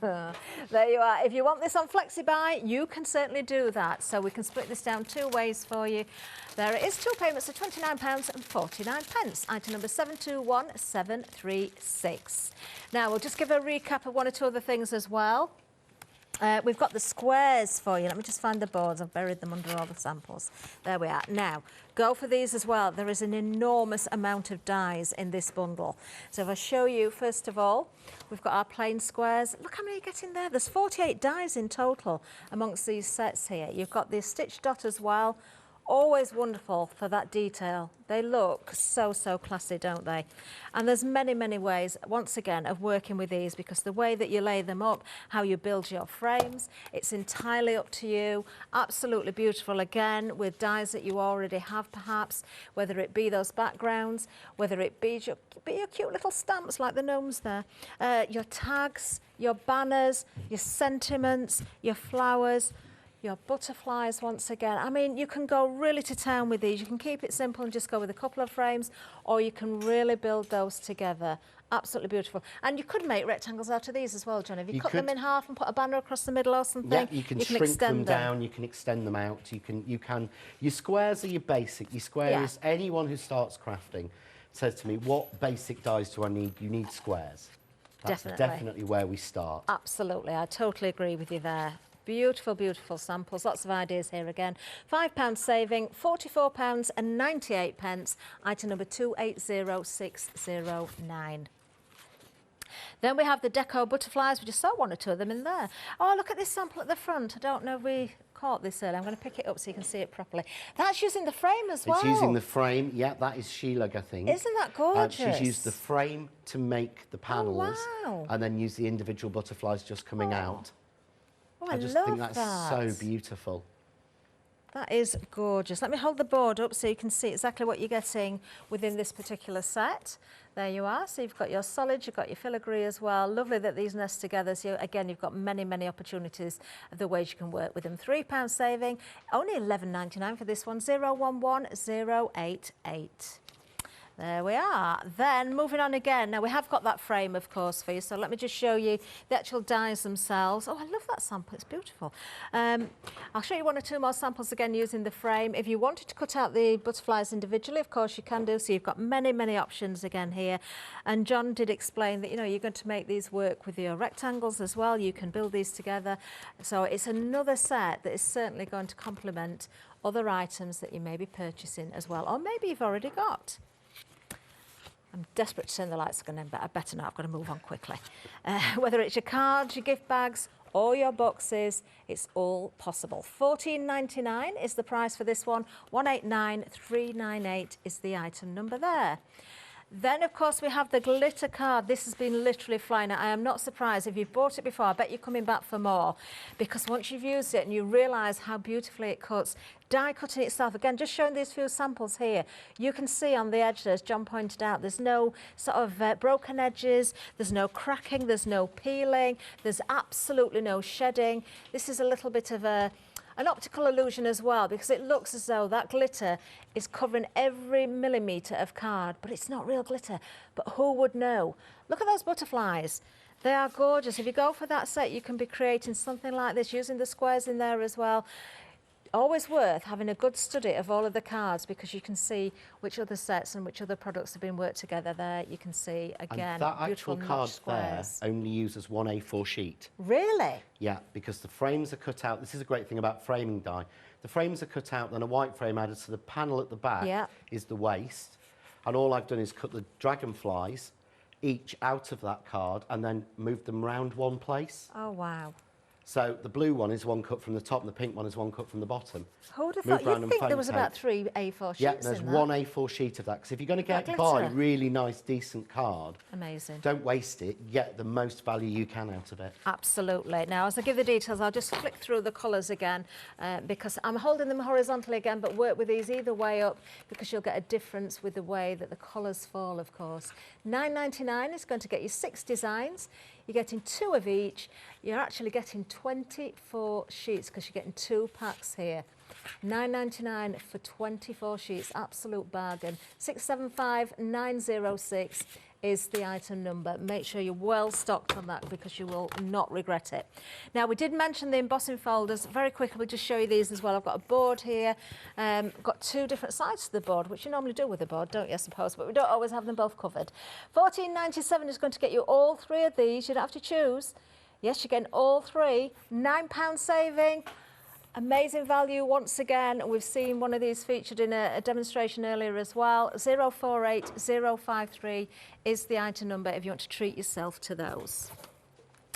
There you are. If you want this on FlexiBuy, you can certainly do that. So we can split this down 2 ways for you. There it is, 2 payments of £29.49. Item number 721736. Now, we'll just give a recap of 1 or 2 other things as well. We've got the squares for you. Let me just find the boards. I've buried them under all the samples. There we are. Now, go for these as well. There is an enormous amount of dies in this bundle. So if I show you, first of all, we've got our plain squares. Look how many you get in there. There's 48 dies in total amongst these sets here. You've got the stitch dot as well. Always wonderful for that detail. They look so, so classy, don't they? And there's many, many ways, once again, of working with these, because the way that you lay them up, how you build your frames, it's entirely up to you. Absolutely beautiful, again, with dies that you already have, perhaps, whether it be those backgrounds, whether it be your cute little stamps like the gnomes there, your tags, your banners, your sentiments, your flowers, your butterflies once again. I mean, you can go really to town with these. You can keep it simple and just go with a couple of frames, or you can really build those together. Absolutely beautiful. And you could make rectangles out of these as well, John. If you cut them in half and put a banner across the middle or something, yeah, you can shrink them down, you can extend them out, you can, your squares are your basic. Your squares, anyone who starts crafting says to me, what basic dies do I need? You need squares. That's definitely where we start. Absolutely, I totally agree with you there. Beautiful, beautiful samples. Lots of ideas here again. £5 saving, £44.98. Item number 280609. Then we have the deco butterflies. We just saw 1 or 2 of them in there. Oh, look at this sample at the front. I don't know if we caught this earlier. I'm going to pick it up so you can see it properly. That's using the frame as well. It's using the frame. Yeah, that is Sheila, I think. Isn't that gorgeous? She's used the frame to make the panels, wow. and then use the individual butterflies just coming out. Oh, I just think that's so beautiful. That is gorgeous. Let me hold the board up so you can see exactly what you're getting within this particular set. There you are. So you've got your solid, you've got your filigree as well. Lovely that these nest together. So again, you've got many, many opportunities of the ways you can work with them. £3 saving, only £11.99 for this one, 011088. There we are. Then moving on again. Now we have got that frame, of course, for you. So let me just show you the actual dies themselves. Oh, I love that sample. It's beautiful. I'll show you 1 or 2 more samples again using the frame. If you wanted to cut out the butterflies individually, of course you can do. So you've got many, many options again here. And John did explain that, you know, you're going to make these work with your rectangles as well. You can build these together. So it's another set that is certainly going to complement other items that you may be purchasing as well, or maybe you've already got. I'm desperate to turn the lights on, but I better not. I've got to move on quickly. Whether it's your cards, your gift bags, or your boxes, it's all possible. £14.99 is the price for this one. 189398 is the item number there. Then, of course, we have the glitter card. This has been literally flying out. I am not surprised. If you've bought it before, I bet you're coming back for more, because once you've used it and you realise how beautifully it cuts, die cutting itself, again, just showing these few samples here, you can see on the edge, as John pointed out, there's no sort of broken edges, there's no cracking, there's no peeling, there's absolutely no shedding. This is a little bit of an optical illusion as well, because it looks as though that glitter is covering every millimetre of card, but it's not real glitter. But who would know? Look at those butterflies. They are gorgeous. If you go for that set, you can be creating something like this, using the squares in there as well. Always worth having a good study of all of the cards, because you can see which other sets and which other products have been worked together there. You can see, again, and that actual card there only uses 1 A4 sheet. Really? Yeah, because the frames are cut out. This is a great thing about framing die. The frames are cut out, then a white frame added to the panel at the back is the waste. And all I've done is cut the dragonflies each out of that card and then moved them round one place. Oh, wow. So the blue one is one cut from the top and the pink one is one cut from the bottom. Who would have Move thought? round You'd and think there foam was tape. about 3 A4 sheets Yeah, there's in that. one A4 sheet of that, because if you're going to That buy glitter. really nice, decent card, Amazing. don't waste it. Get the most value you can out of it. Absolutely. Now, as I give the details, I'll just flick through the colours again because I'm holding them horizontally again, but work with these either way up because you'll get a difference with the way that the colours fall, of course. £9.99 is going to get you 6 designs. You're getting 2 of each. You're actually getting 24 sheets because you're getting 2 packs here. £9.99 for 24 sheets, absolute bargain. 675906 is the item number. Make sure you're well stocked on that because you will not regret it. Now, we did mention the embossing folders. Very quickly, we'll just show you these as well. I've got a board here. Got 2 different sides to the board, which you normally do with a board, don't you, I suppose? But we don't always have them both covered. £14.97 is going to get you all 3 of these. You don't have to choose. Yes, you're getting all 3. £9 saving. Amazing value once again. We've seen one of these featured in a demonstration earlier as well. 048053 is the item number if you want to treat yourself to those.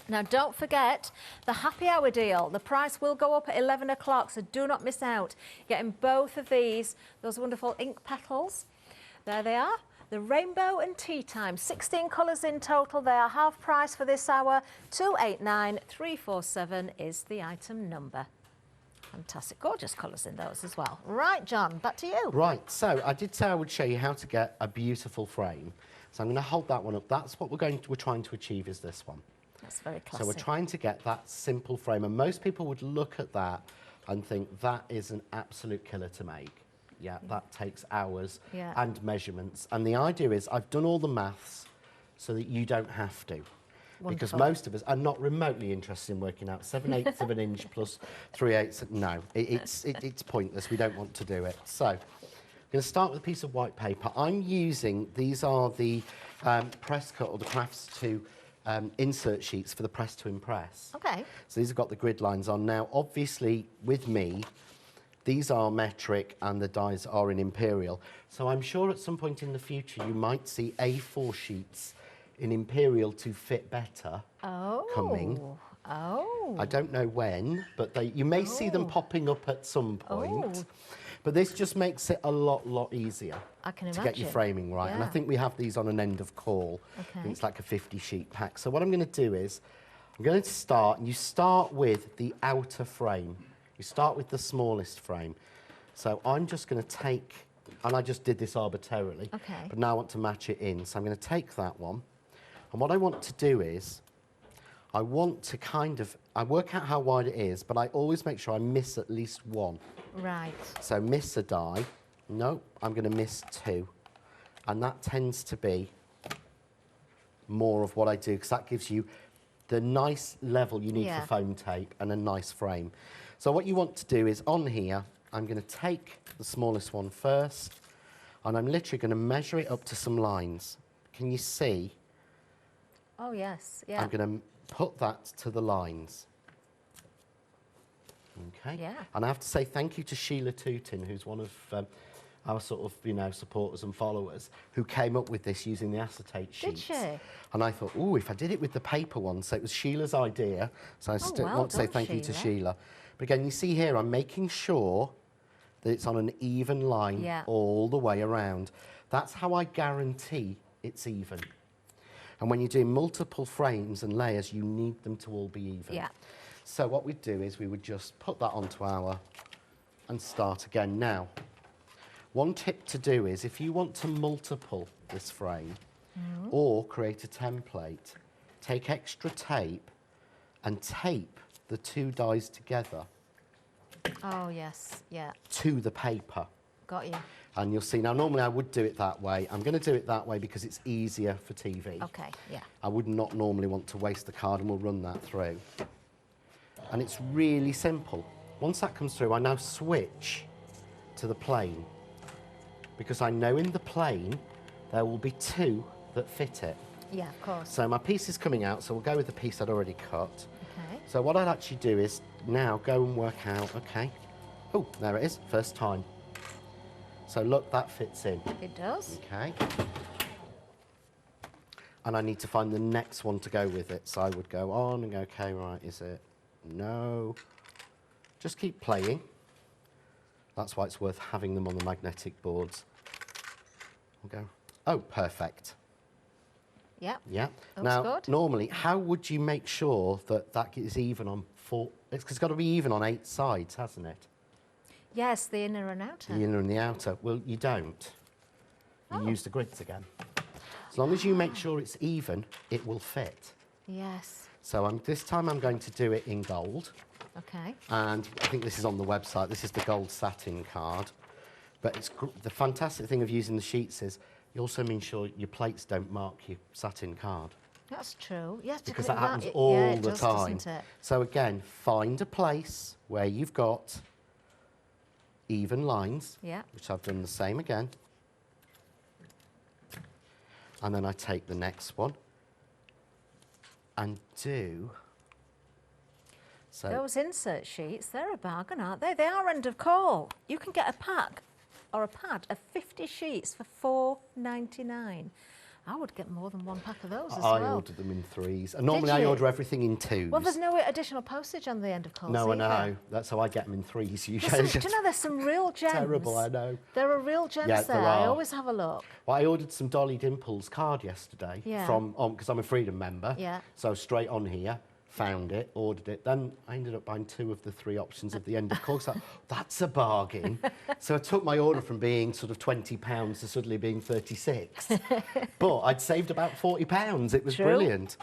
Now, don't forget the happy hour deal. The price will go up at 11 o'clock, so do not miss out. Getting both of these, those wonderful ink petals. There they are. The rainbow and tea time, 16 colours in total. They are half price for this hour. 289347 is the item number. Fantastic, gorgeous colours in those as well. Right, John, back to you. Right, so I did say I would show you how to get a beautiful frame. So I'm going to hold that one up. That's what we're trying to achieve is this one. That's very classic. So we're trying to get that simple frame, and most people would look at that and think that is an absolute killer to make. Yeah, that takes hours and measurements. And the idea is I've done all the maths so that you don't have to. Because Wonderful. most of us are not remotely interested in working out 7/8 of an inch plus 3/8. No, it's pointless. We don't want to do it. So I'm going to start with a piece of white paper. I'm using, these are the Presscut or the Crafts 2 insert sheets for the Press to Impress. Okay. So these have got the grid lines on. Now, obviously, with me, these are metric and the dies are in imperial. So I'm sure at some point in the future you might see A4 sheets in imperial to fit better coming. Oh. I don't know when, but you may see them popping up at some point. But this just makes it a lot easier I can to get your framing right. And I Yeah. think we have these on an end of call. Okay. I think it's like a 50 sheet pack. So what I'm going to do is I'm going to start, and you start with the outer frame. You start with the smallest frame. So I'm just going to take, and I just did this arbitrarily, but now I want to match it in. So I'm going to take that one. And what I want to do is, I want to I work out how wide it is, but I always make sure I miss at least one. Right. So miss a die. No, I'm going to miss 2. And that tends to be more of what I do, because that gives you the nice level you need for foam tape and a nice frame. So what you want to do is, on here, I'm going to take the smallest one first, and I'm literally going to measure it up to some lines. Can you see? Oh, yes, yeah. I'm going to put that to the lines. Okay. Yeah. And I have to say thank you to Sheila Tootin, who's one of our sort of, supporters and followers, who came up with this using the acetate sheets. Did she? And I thought, oh, if I did it with the paper one, so it was Sheila's idea. So I still well want to say done, thank you to Sheila. Sheila. But again, you see here, I'm making sure that it's on an even line all the way around. That's how I guarantee it's even. And when you're doing multiple frames and layers, you need them to all be even. Yeah. So what we'd do is we would just put that onto our and start again. Now, one tip to do is if you want to multiple this frame or create a template, take extra tape and tape the 2 dies together Oh, yes, yeah. to the paper. Got you. And you'll see, now normally I would do it that way. I'm going to do it that way because it's easier for TV. Okay, yeah. I would not normally want to waste the card, and we'll run that through. And it's really simple. Once that comes through, I now switch to the plane, because I know in the plane there will be 2 that fit it. Yeah, of course. So my piece is coming out, so we'll go with the piece I'd already cut. Okay. So what I'd actually do is now go and work out, okay. Oh, there it is, first time. So look, that fits in. It does. Okay. And I need to find the next one to go with it. So I would go on and go, okay, right, is it no. Just keep playing. That's why it's worth having them on the magnetic boards. We'll go, oh, perfect. Yeah. Yeah. Looks Now, good. normally, how would you make sure that that is even on 4? It's got to be even on 8 sides, hasn't it? Yes, the inner and outer. The inner and the outer. Well, you don't. You use the grids again. As long as you make sure it's even, it will fit. Yes. So this time I'm going to do it in gold. Okay. And I think this is on the website. This is the gold satin card. But the fantastic thing of using the sheets is you also mean sure your plates don't mark your satin card. That's true. Yes, Because that happens yeah, all it the does, time. doesn't it? So again, find a place where you've got even lines, Yeah. which I've done the same again. And then I take the next one and do... So Those insert sheets, they're a bargain, aren't they? They are end of call. You can get a pack or a pad of 50 sheets for £4.99. I would get more than one pack of those as I well. ordered them in 3s. And normally I you? order everything in 2s. Well, there's no additional postage on the end of calls. No, I either. know. That's how I get them in 3s usually. There's some, do you know there's some real gems? Terrible, I know. There are real gems Yeah, there. there I are. always have a look. Well, I ordered some Dolly Dimples card yesterday Yeah. from because I'm a Freedom member. Yeah. So straight on here, found it, ordered it. Then I ended up buying 2 of the 3 options at the end of call. So that's a bargain. So I took my order from being sort of £20 to suddenly being 36. But I'd saved about £40. It was True. brilliant.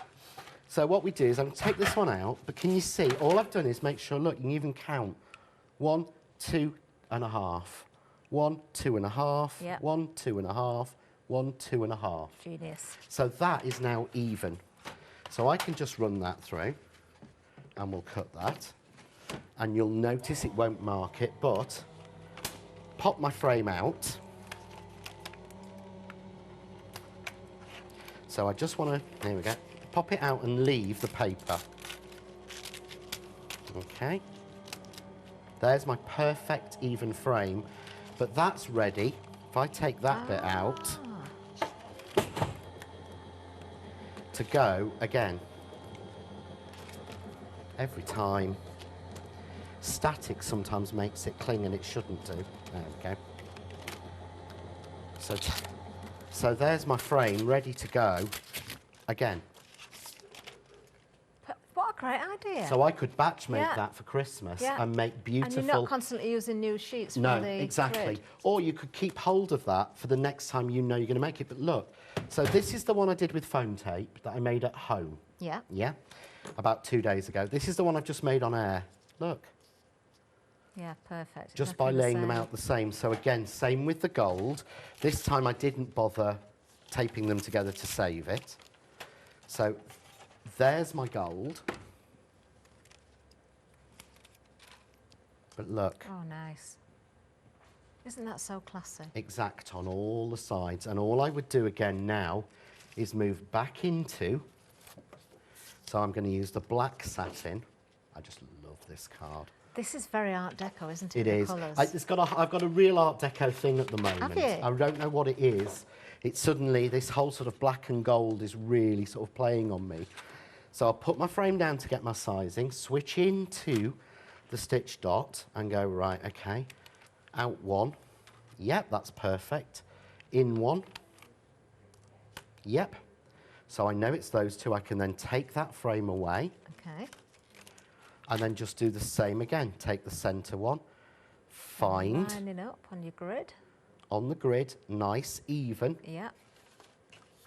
So what we do is I'm going to take this one out, but can you see, all I've done is make sure, look, you can even count 1, 2 and a half, 1, 2 and a half, Yep. 1, 2 and a half, 1, 2 and a half. Genius. So that is now even. So I can just run that through and we'll cut that. And you'll notice it won't mark it, but pop my frame out. So I just want to, there we go, pop it out and leave the paper. Okay. There's my perfect even frame, but that's ready. If I take that bit out, to go again. Every time. Static sometimes makes it cling and it shouldn't do. There we go. So there's my frame ready to go again. What a great idea. So I could batch make Yeah. that for Christmas Yeah. and make beautiful... And you're not constantly using new sheets from No, the exactly. grid. Or you could keep hold of that for the next time you know you're going to make it. But look, so this is the one I did with foam tape that I made at home. Yeah. Yeah? About 2 days ago. This is the one I've just made on air. Look. Yeah, perfect. Just by Exactly the laying them same. out the same. So again, same with the gold. This time I didn't bother taping them together to save it. So there's my gold. But look. Oh, nice. Isn't that so classy? Exact on all the sides. And all I would do again now is move back into, so I'm going to use the black satin. I just love this card. This is very Art Deco, isn't it? It the is. Colours. I've got a real Art Deco thing at the moment. Have you? I don't know what it is. It's suddenly, this whole sort of black and gold is really sort of playing on me. So I'll put my frame down to get my sizing, switch into the stitch dot and go, right, okay, out 1. Yep, that's perfect. In 1. Yep. So I know it's those 2. I can then take that frame away Okay. and then just do the same again. Take the centre one, find Lining up on your grid. on the grid, nice, even. Yeah.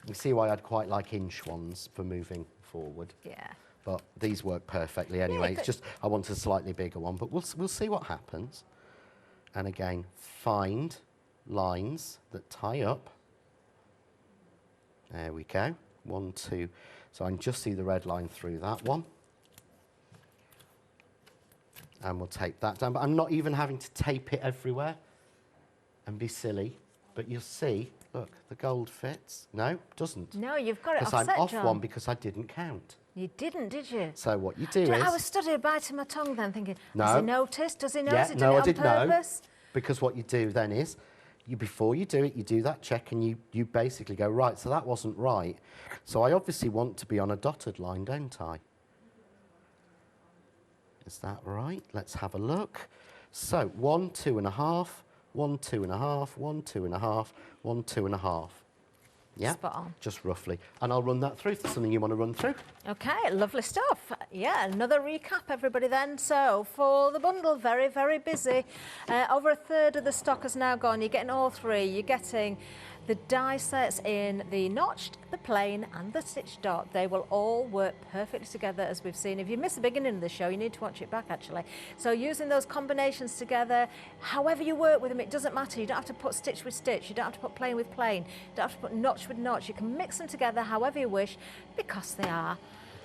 You see why I'd quite like inch ones for moving forward. Yeah. But these work perfectly anyway. but- It's just I want a slightly bigger one, but we'll see what happens. And again, find lines that tie up. There we go. 1, 2. So I can just see the red line through that one. And we'll tape that down. But I'm not even having to tape it everywhere and be silly. But you'll see, look, the gold fits. No, doesn't. No, you've got it Because offset, I'm off John. one because I didn't count. You didn't, did you? So what you do Do you is... know, I was studying biting my tongue then, thinking, No. has he noticed? Does he know? Yeah, Has he no, done I it on did know. purpose? Because what you do then is, before you do it, you do that check and you basically go, right, so that wasn't right. So I obviously want to be on a dotted line, don't I? Is that right? Let's have a look. So 1, 2.5, 1, 2.5, 1, 2.5, 1, 2.5. Yeah, Spot on. just roughly. And I'll run that through if there's something you want to run through. Okay, lovely stuff. Yeah, another recap, everybody, then. So, for the bundle, very, very busy. Over a third of the stock has now gone. You're getting all three. You're getting the die sets in the notched, the plain, and the stitched dot. They will all work perfectly together, as we've seen. If you missed the beginning of the show, you need to watch it back, actually. So, using those combinations together, however you work with them, it doesn't matter. You don't have to put stitch with stitch. You don't have to put plain with plain. You don't have to put notch with notch. You can mix them together however you wish, because they are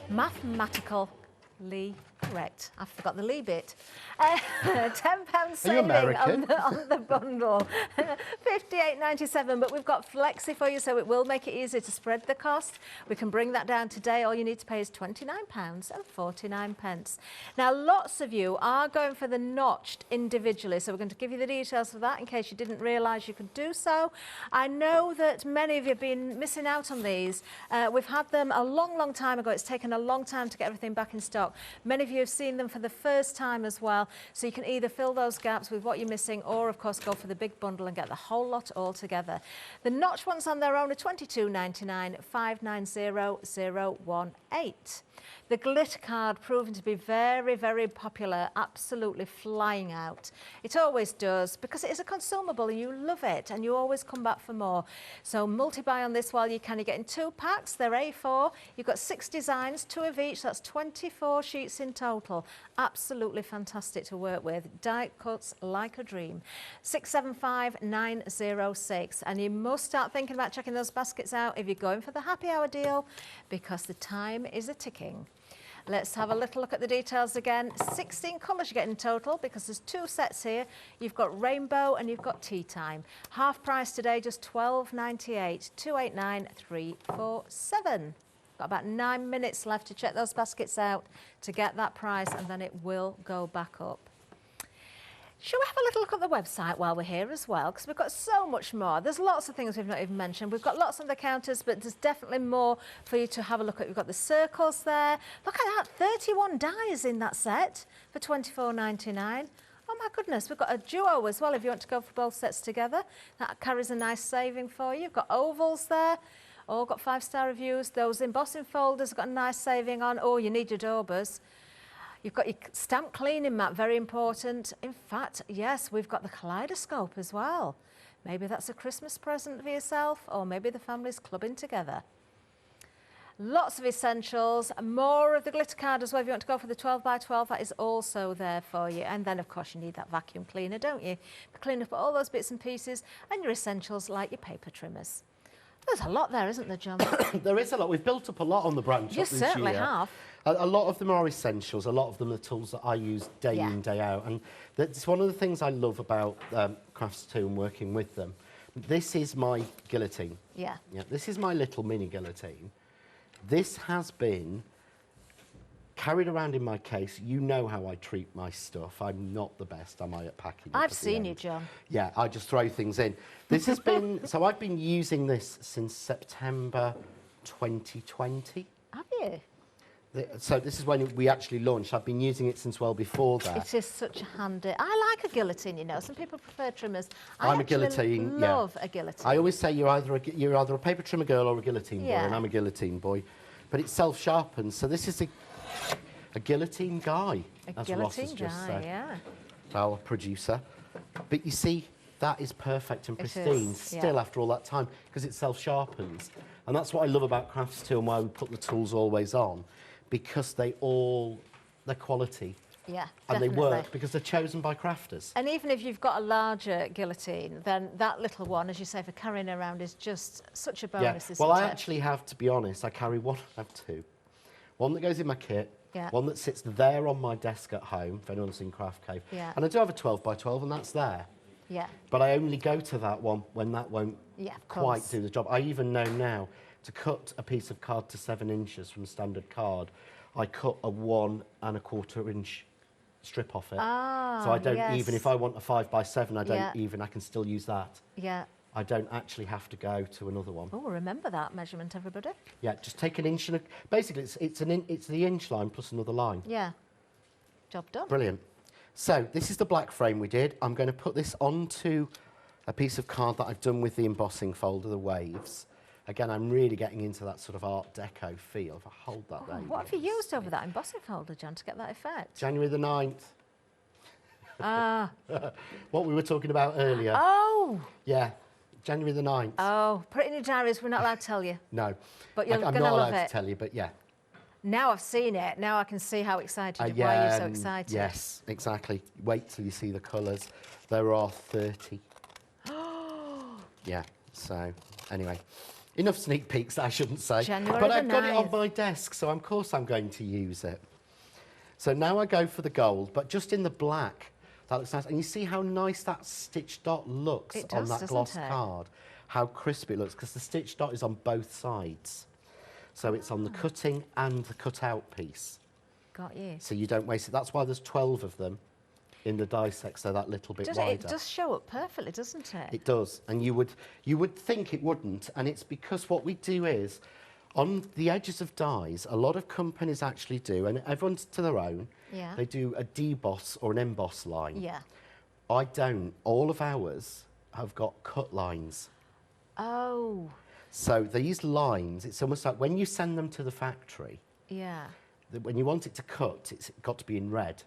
mathematically correct. I forgot the Lee bit. £10 saving on the bundle. $58.97, but we've got Flexi for you, so it will make it easier to spread the cost. We can bring that down today. All you need to pay is £29.49. Now, lots of you are going for the notched individually, so we're going to give you the details for that in case you didn't realise you could do so. I know that many of you have been missing out on these. We've had them a long, long time ago. It's taken a long time to get everything back in stock. Many of you have seen them for the first time as well, so you can either fill those gaps with what you're missing or, of course, go for the big bundle and get the whole lot all together. The notch ones on their own are $22.99, $590,018. The glitter card proving to be very, very popular, absolutely flying out. It always does, because it is a consumable and you love it and you always come back for more. So multi-buy on this while you can. You're getting 2 packs, they're A4. You've got 6 designs, 2 of each, that's 24 sheets in total. Absolutely fantastic to work with. Die cuts like a dream. 675906. And you must start thinking about checking those baskets out if you're going for the happy hour deal, because the time is a-ticking. Let's have a little look at the details again. 16 colours you get in total, because there's 2 sets here. You've got rainbow and you've got tea time. Half price today, just $12.98, $289,347. Got about 9 minutes left to check those baskets out to get that price, and then it will go back up. Shall we have a little look at the website while we're here as well? Because we've got so much more. There's lots of things we've not even mentioned. We've got lots on the counters, but there's definitely more for you to have a look at. We've got the circles there. Look at that, 31 dies in that set for $24.99. Oh my goodness, we've got a duo as well if you want to go for both sets together. That carries a nice saving for you. You've got ovals there. All got 5-star reviews. Those embossing folders have got a nice saving on. Oh, you need your daubers. You've got your stamp cleaning mat, very important. In fact, yes, we've got the kaleidoscope as well. Maybe that's a Christmas present for yourself, or maybe the family's clubbing together. Lots of essentials, more of the glitter card as well. If you want to go for the 12 by 12, that is also there for you. And then, of course, you need that vacuum cleaner, don't you? To clean up all those bits and pieces, and your essentials like your paper trimmers. There's a lot there, isn't there, John? There is a lot. We've built up a lot on the branch. You certainly have. A lot of them are essentials. A lot of them are tools that I use day in, day out. And that's one of the things I love about Crafts 2 and working with them. This is my guillotine. Yeah. This is my little mini guillotine. This has been carried around in my case. You know how I treat my stuff. I'm not the best, am I, at packing? I've seen you, John. Yeah, I just throw things in. This has been, so I've been using this since September 2020. Have you? So this is when we actually launched. I've been using it since well before that. It is such a handy. I like a guillotine, you know. Some people prefer trimmers. I'm a guillotine. Love a guillotine. I always say you're either a paper trimmer girl or a guillotine boy, and I'm a guillotine boy. But it self-sharpens. So this is a guillotine guy, as Ross has just said. Yeah. Our producer. But you see, that is perfect and pristine still after all that time, because it self-sharpens. And that's what I love about Crafts 2 and why we put the tools always on, because they're quality. Yeah, and definitely. they work because they're chosen by crafters. And even if you've got a larger guillotine, then that little one, as you say, for carrying around is just such a bonus, isn't well, it? I actually have, to be honest, I carry one, I have 2. One that goes in my kit, one that sits there on my desk at home, if anyone's seen Craft Cave. And I do have a 12 by 12, and that's there. But I only go to that one when that won't quite do the job. I even know now, to cut a piece of card to 7 inches from standard card, I cut a 1 1/4 inch strip off it. So I don't even, if I want a 5 by 7, I don't even, I can still use that. I don't actually have to go to another one. Oh, remember that measurement, everybody. Yeah, just take an inch and basically it's the inch line plus another line. Job done. Brilliant. So this is the black frame we did. I'm going to put this onto a piece of card that I've done with the embossing folder, the waves. Again, I'm really getting into that sort of Art Deco feel. If I hold that there. What have you used over that embossing folder, John, to get that effect? January the 9th. Ah. What we were talking about earlier. Oh. Yeah, January the 9th. Oh, put it in your diaries. We're not allowed to tell you. No. But you're I'm going to not love allowed it. to tell you, but yeah. Now I've seen it. Now I can see how excited you are. Yeah, Why you're so excited. Yes, exactly. Wait till you see the colours. There are 30. Yeah, so anyway. Enough sneak peeks, I shouldn't say. January but the I've got it on 9th. my desk, so of course I'm going to use it. So now I go for the gold, but just in the black. That looks nice. And you see how nice that stitch dot looks It on does, that doesn't gloss it? card. How crisp it looks, because the stitch dot is on both sides. So it's on the cutting and the cut out piece. Got you. So you don't waste it. That's why there's 12 of them in the die set, so that little bit Does wider. it does show up perfectly, doesn't it? It does, and you would think it wouldn't, and it's because what we do is, on the edges of dies, a lot of companies actually do, and everyone's to their own, Yeah. they do a deboss or an emboss line. Yeah. I don't. All of ours have got cut lines. Oh. So these lines, it's almost like when you send them to the factory, Yeah. when you want it to cut, it's got to be in red.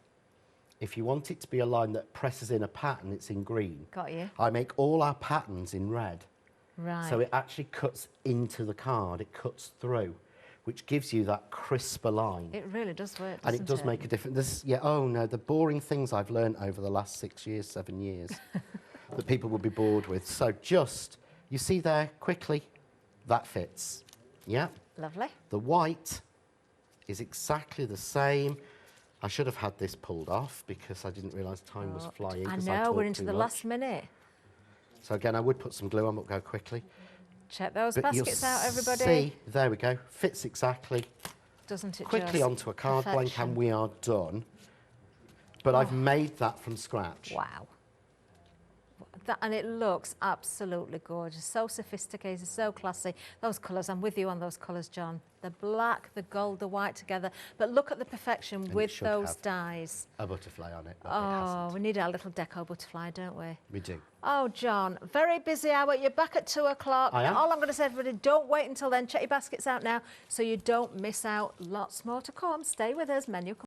If you want it to be a line that presses in a pattern, it's in green. Got you. I make all our patterns in red. Right. So it actually cuts into the card, it cuts through, which gives you that crisper line. It really does work, And doesn't it does make a difference. Oh no, the boring things I've learned over the last 6 years, 7 years, that people would be bored with. So just, you see there, quickly, that fits. Yeah. Lovely. The white is exactly the same. I should have had this pulled off because I didn't realise time was flying. I 'cause know, talked we're into too the much. last minute. So again, I would put some glue on, but go quickly. Check those But you'll baskets out, everybody. See, there we go. Fits exactly. Doesn't it Quickly just? onto a card blank, Perfection. and we are done. But I've made that from scratch. Wow. And it looks absolutely gorgeous. So sophisticated, so classy. Those colours, I'm with you on those colours, John. The black, the gold, the white together. But look at the perfection it with should those have dyes. A butterfly on it, but it Oh, hasn't. we need our little deco butterfly, don't we? We do. Oh, John, very busy hour. You're back at 2 o'clock. I am. All I'm going to say, everybody, don't wait until then. Check your baskets out now so you don't miss out. Lots more to come. Stay with us. Menu.